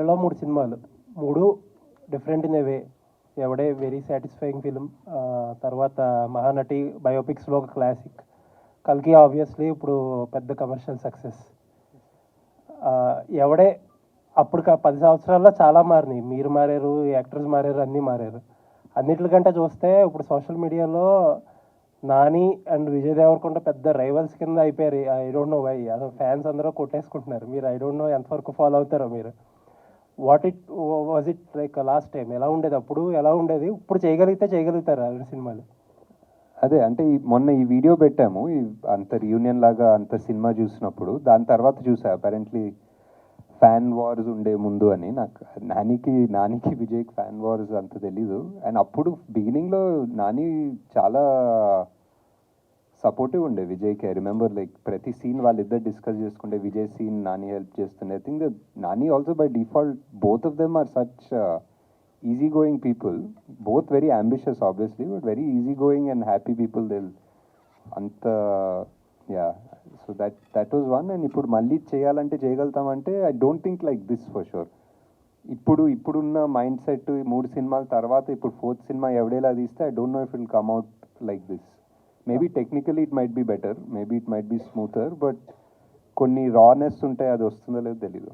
నెలలో 3 సినిమాలు. 3 different in a way. Yevade very satisfying film. తర్వాత 'మహానటి' బయోపిక్స్‌లో ఒక క్లాసిక్. 'కల్కి' ఆబ్వియస్లీ ఇప్పుడు పెద్ద కమర్షియల్ సక్సెస్. ఎవడే అప్పుడు 10 సంవత్సరాల్లో చాలా మారినాయి. మీరు మారారు, యాక్టర్స్ మారారు, అన్నీ మారారు. అన్నిటికంటే చూస్తే ఇప్పుడు సోషల్ మీడియాలో నాని అండ్ విజయ్ దేవరకొండ పెద్ద రైవల్స్ కింద అయిపోయారు. I don't know why. అసలు ఫ్యాన్స్ అందరూ కొట్టేసుకుంటున్నారు. మీరు ఐ డోంట్ నో ఎంతవరకు ఫాలో అవుతారో మీరు. Was it like last time ఎలా ఉండేది, అప్పుడు ఎలా ఉండేది, ఇప్పుడు చేయగలిగితే చేయగలుగుతారా రెండు సినిమాలు? అదే అంటే మొన్న ఈ వీడియో పెట్టాము, అంత రియూనియన్ లాగా అంత సినిమా చూసినప్పుడు. దాని తర్వాత చూసా అపరెంట్లీ ఫ్యాన్ వార్స్ ఉండే ముందు అని. నాకు నానికి విజయ్కి ఫ్యాన్ వార్స్ అంత తెలీదు. అండ్ అప్పుడు బిగినింగ్లో నాని చాలా సపోర్టివ్ ఉండే విజయ్కి. ఐ రిమెంబర్ లైక్ ప్రతి సీన్ వాళ్ళిద్దరు డిస్కస్ చేసుకుంటే విజయ్ సీన్ నాని హెల్ప్ చేస్తుండే. I think the Nani also by default both of them are such easy going people, both very ambitious obviously, but very easy going and happy people. They'll anta, yeah, so that was one. And ఇప్పుడు మళ్ళీ చేయాలంటే చేయగలుగుతామంటే I don't think like this for sure. ఇప్పుడున్న mindset 3 సినిమాల తర్వాత ఇప్పుడు 4th cinema ఎవడేలా తీస్తే I don't know if it will come out like this. Maybe technically it might be better, maybe it might be smoother, but కొన్ని rawness ఉంటాయి, అది వస్తుందో లేదో తెలీదు.